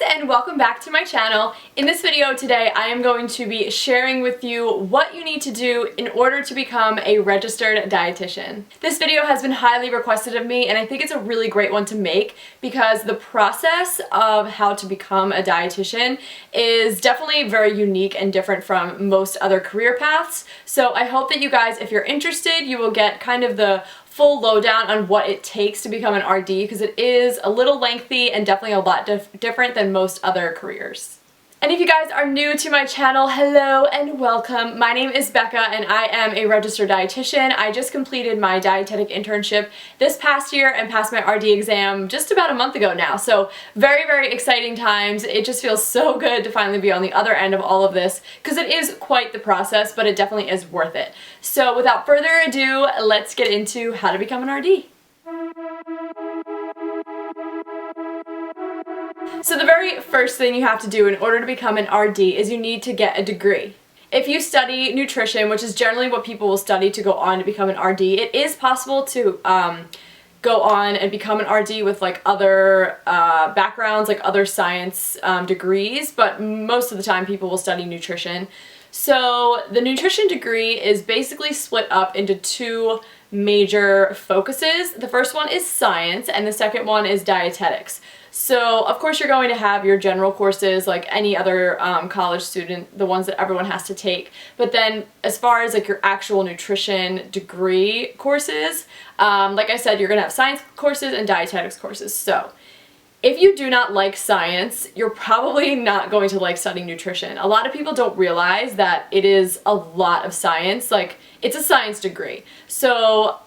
and welcome back to my channel. In this video today I am going to be sharing with you what you need to do in order to become a registered dietitian. This video has been highly requested of me and I think it's a really great one to make because the process of how to become a dietitian is definitely very unique and different from most other career paths. So I hope that you guys, if you're interested, you will get kind of the full lowdown on what it takes to become an RD because it is a little lengthy and definitely a lot different than most other careers. And if you guys are new to my channel, hello and welcome. My name is Becca and I am a registered dietitian. I just completed my dietetic internship this past year and passed my RD exam just about a month ago now. So very, very exciting times. It just feels so good to finally be on the other end of all of this because it is quite the process, but it definitely is worth it. So without further ado, let's get into how to become an RD. So the very first thing you have to do in order to become an RD is you need to get a degree. If you study nutrition, which is generally what people will study to go on to become an RD, it is possible to go on and become an RD with like other backgrounds, like other science degrees, but most of the time people will study nutrition. So the nutrition degree is basically split up into two major focuses. The first one is science and the second one is dietetics. So of course you're going to have your general courses like any other college student, the ones that everyone has to take. But then as far as like your actual nutrition degree courses, like I said, you're going to have science courses and dietetics courses. So if you do not like science, you're probably not going to like studying nutrition. A lot of people don't realize that it is a lot of science. Like, it's a science degree. So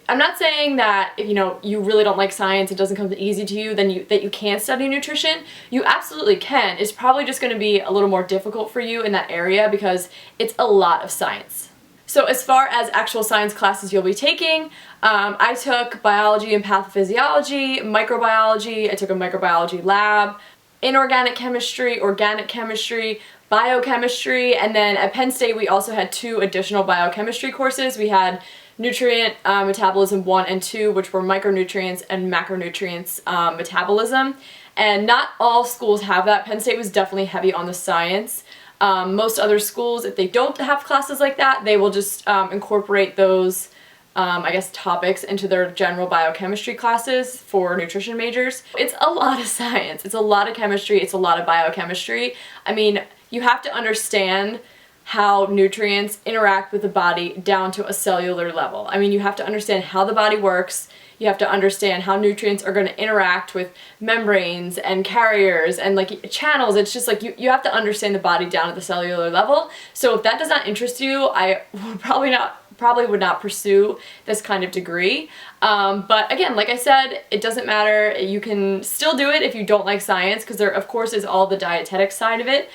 I'm not saying that if you really don't like science, it doesn't come easy to you, then that you can't study nutrition. You absolutely can. It's probably just going to be a little more difficult for you in that area because it's a lot of science. So as far as actual science classes you'll be taking, I took biology and pathophysiology, microbiology, I took a microbiology lab, inorganic chemistry, organic chemistry, biochemistry, and then at Penn State we also had two additional biochemistry courses. We had nutrient metabolism 1 and 2, which were micronutrients and macronutrients metabolism. And not all schools have that. Penn State was definitely heavy on the science. Most other schools, if they don't have classes like that, they will just incorporate those, I guess, topics into their general biochemistry classes for nutrition majors. It's a lot of science. It's a lot of chemistry. It's a lot of biochemistry. I mean, you have to understand how nutrients interact with the body down to a cellular level. I mean, you have to understand how the body works. You have to understand how nutrients are going to interact with membranes and carriers and like channels. It's just like you have to understand the body down at the cellular level. So if that does not interest you, I would probably would not pursue this kind of degree. But again, like I said, it doesn't matter. You can still do it if you don't like science because there of course is all the dietetic side of it,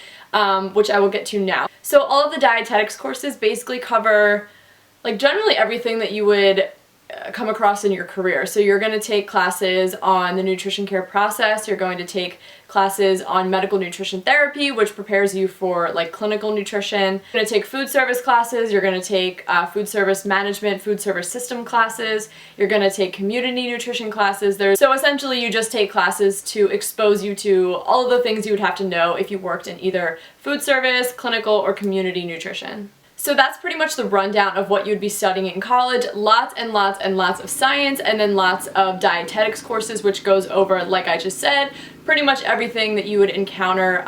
which I will get to now. So all of the dietetics courses basically cover like generally everything that you would come across in your career. So you're going to take classes on the nutrition care process, you're going to take classes on medical nutrition therapy, which prepares you for like clinical nutrition. You're going to take food service classes, you're going to take food service management, food service system classes, you're going to take community nutrition classes. So essentially you just take classes to expose you to all of the things you would have to know if you worked in either food service, clinical, or community nutrition. So that's pretty much the rundown of what you'd be studying in college. Lots and lots and lots of science and then lots of dietetics courses, which goes over, like I just said, pretty much everything that you would encounter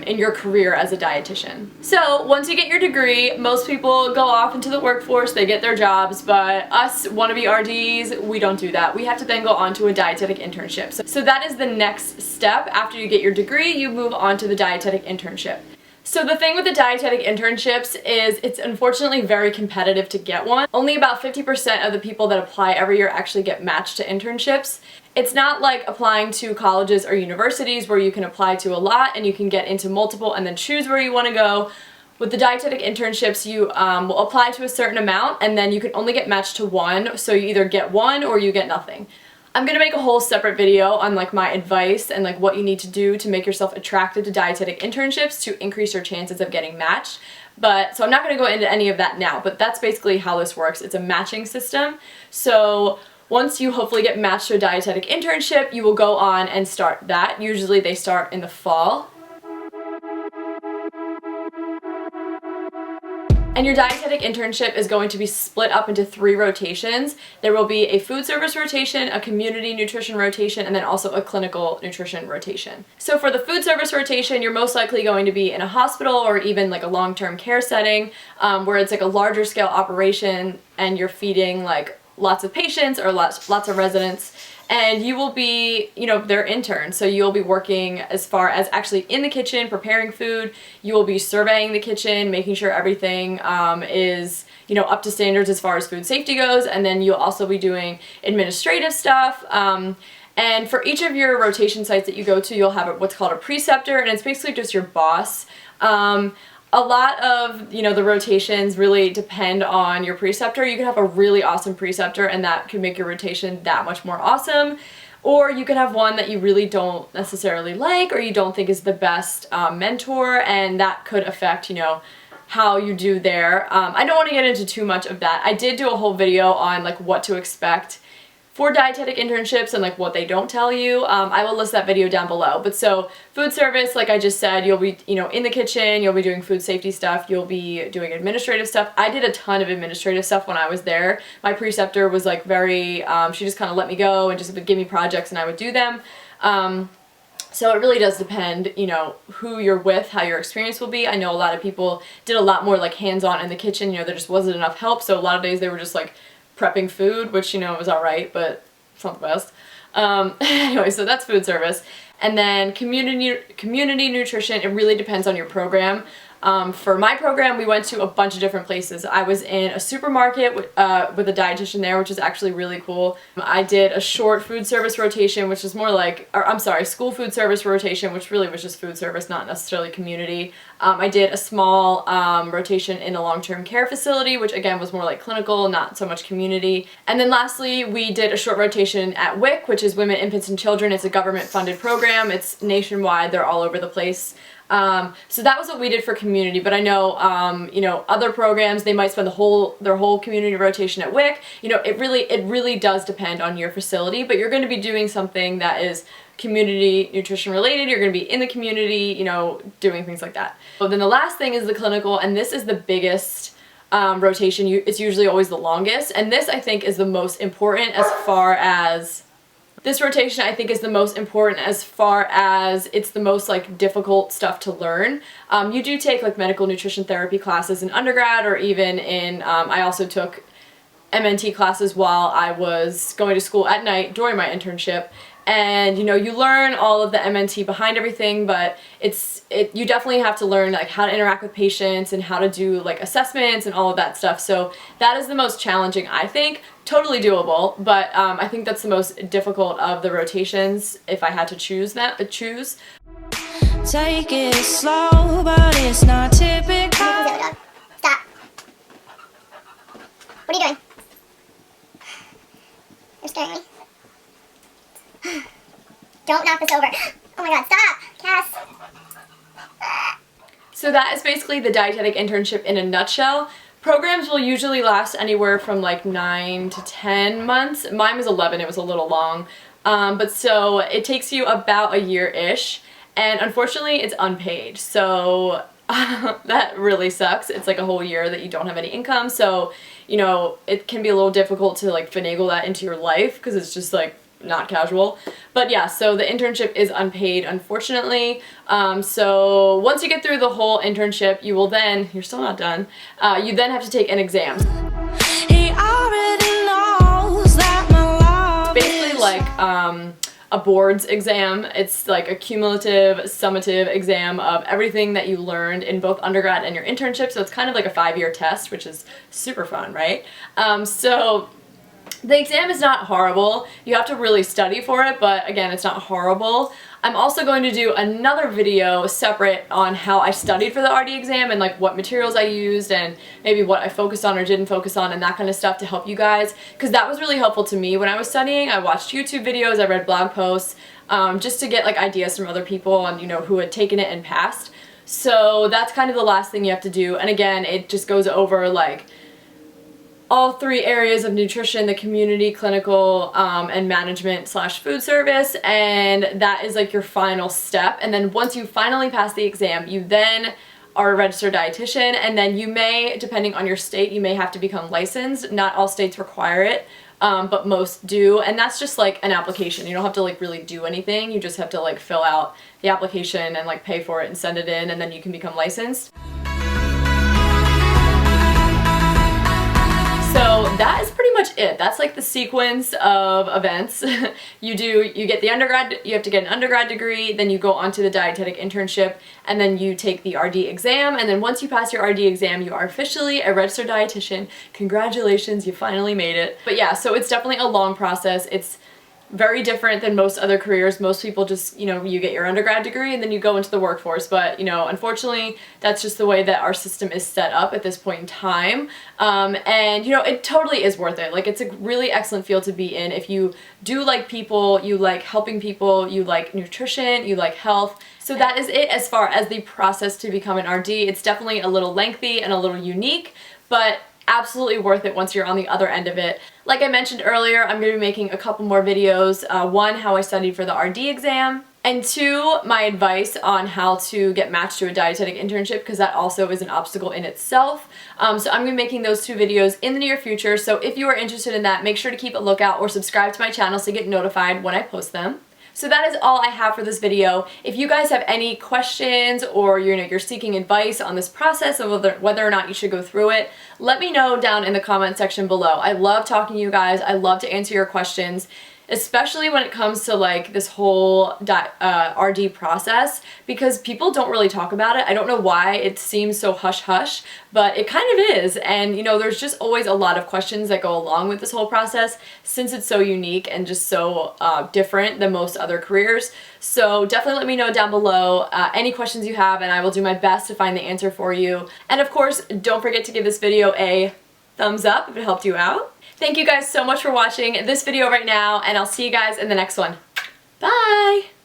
in your career as a dietitian. So once you get your degree, most people go off into the workforce, they get their jobs, but us wannabe RDs, we don't do that. We have to then go on to a dietetic internship. So that is the next step. After you get your degree, you move on to the dietetic internship. So the thing with the dietetic internships is it's unfortunately very competitive to get one. Only about 50% of the people that apply every year actually get matched to internships. It's not like applying to colleges or universities where you can apply to a lot and you can get into multiple and then choose where you want to go. With the dietetic internships, you will apply to a certain amount and then you can only get matched to one, so you either get one or you get nothing. I'm gonna make a whole separate video on like my advice and like what you need to do to make yourself attracted to dietetic internships to increase your chances of getting matched. So I'm not gonna go into any of that now, but that's basically how this works. It's a matching system. So once you hopefully get matched to a dietetic internship, you will go on and start that. Usually they start in the fall. And your dietetic internship is going to be split up into 3 rotations. There will be a food service rotation, a community nutrition rotation, and then also a clinical nutrition rotation. So for the food service rotation, you're most likely going to be in a hospital or even like a long-term care setting where it's like a larger scale operation and you're feeding like lots of patients or lots of residents. And you will be, you know, their intern, so you'll be working as far as actually in the kitchen, preparing food. You will be surveying the kitchen, making sure everything is, you know, up to standards as far as food safety goes, and then you'll also be doing administrative stuff. And for each of your rotation sites that you go to, you'll have what's called a preceptor, and it's basically just your boss. A lot of, you know, the rotations really depend on your preceptor. You can have a really awesome preceptor and that can make your rotation that much more awesome. Or you can have one that you really don't necessarily like or you don't think is the best mentor, and that could affect, you know, how you do there. I don't want to get into too much of that. I did do a whole video on like what to expect for dietetic internships and like what they don't tell you. I will list that video down below. But so food service, like I just said, you'll be, you know, in the kitchen, you'll be doing food safety stuff, you'll be doing administrative stuff. I did a ton of administrative stuff when I was there. My preceptor was like very, she just kind of let me go and just would give me projects and I would do them. So it really does depend, you know, who you're with, how your experience will be. I know a lot of people did a lot more like hands-on in the kitchen, you know, there just wasn't enough help, so a lot of days they were just like prepping food, which, you know, was alright, but it's not the best. Anyway, so that's food service. And then community nutrition, it really depends on your program. For my program, we went to a bunch of different places. I was in a supermarket with a dietitian there, which is actually really cool. I did a short food service rotation, which is more like, or I'm sorry, school food service rotation, which really was just food service, not necessarily community. I did a small rotation in a long-term care facility, which again was more like clinical, not so much community. And then lastly, we did a short rotation at WIC, which is Women, Infants, and Children. It's a government-funded program. It's nationwide. They're all over the place. So that was what we did for community, but I know, you know, other programs, they might spend their whole community rotation at WIC. You know, it really does depend on your facility, but you're going to be doing something that is community nutrition related. You're going to be in the community, you know, doing things like that. So then the last thing is the clinical, and this is the biggest rotation. It's usually always the longest, and this I think is the most important as far as this rotation. I think is the most important as far as it's the most like difficult stuff to learn. You do take like medical nutrition therapy classes in undergrad, or even in, I also took MNT classes while I was going to school at night during my internship. And you know, you learn all of the MNT behind everything, but you definitely have to learn like how to interact with patients and how to do like assessments and all of that stuff. So that is the most challenging, I think. Totally doable, but I think that's the most difficult of the rotations if I had to choose. Take it slow, but it's not typical. Stop. What are you doing? You're scaring me. Don't knock this over. Oh my god, stop! Cass! So that is basically the dietetic internship in a nutshell. Programs will usually last anywhere from like 9 to 10 months. Mine was 11, it was a little long. But so it takes you about a year-ish, and unfortunately it's unpaid. So that really sucks. It's like a whole year that you don't have any income, so you know, it can be a little difficult to like finagle that into your life because it's just like not casual. But yeah, so the internship is unpaid, unfortunately. So once you get through the whole internship, you will then, you're still not done, you then have to take an exam. He already knows that my love Basically like a boards exam. It's like a cumulative, summative exam of everything that you learned in both undergrad and your internship. So it's kind of like a 5-year test, which is super fun, right? So the exam is not horrible. You have to really study for it, but again, it's not horrible. I'm also going to do another video separate on how I studied for the RD exam and like what materials I used and maybe what I focused on or didn't focus on and that kind of stuff to help you guys, because that was really helpful to me when I was studying. I watched YouTube videos, I read blog posts, just to get like ideas from other people and, you know, who had taken it and passed. So that's kind of the last thing you have to do. And again, it just goes over like all 3 areas of nutrition, the community, clinical, and management / food service, and that is like your final step. And then once you finally pass the exam, you then are a registered dietitian, and then you may, depending on your state, you may have to become licensed. Not all states require it, but most do, and that's just like an application. You don't have to like really do anything. You just have to like fill out the application and like pay for it and send it in, and then you can become licensed. So that is pretty much it. That's like the sequence of events. You get the undergrad, you have to get an undergrad degree, then you go on to the dietetic internship, and then you take the RD exam, and then once you pass your RD exam, you are officially a registered dietitian. Congratulations, you finally made it. But yeah, so it's definitely a long process. It's very different than most other careers. Most people just, you get your undergrad degree and then you go into the workforce, but unfortunately that's just the way that our system is set up at this point in time. And it totally is worth it. Like, it's a really excellent field to be in if you do like people, you like helping people, you like nutrition, you like health. So that is it as far as the process to become an RD. It's definitely a little lengthy and a little unique, but absolutely worth it once you're on the other end of it. Like I mentioned earlier, I'm going to be making a couple more videos. 1, how I studied for the RD exam, and 2, my advice on how to get matched to a dietetic internship, because that also is an obstacle in itself. So I'm going to be making those 2 videos in the near future, so if you are interested in that, make sure to keep a lookout or subscribe to my channel so you get notified when I post them. So that is all I have for this video. If you guys have any questions, or you're seeking advice on this process of whether or not you should go through it, let me know down in the comment section below. I love talking to you guys. I love to answer your questions, especially when it comes to like this whole RD process, because people don't really talk about it. I don't know why it seems so hush-hush, but it kind of is. And there's just always a lot of questions that go along with this whole process, since it's so unique and just so different than most other careers. So definitely let me know down below any questions you have, and I will do my best to find the answer for you. And of course, don't forget to give this video a thumbs up if it helped you out. Thank you guys so much for watching this video right now, and I'll see you guys in the next one. Bye!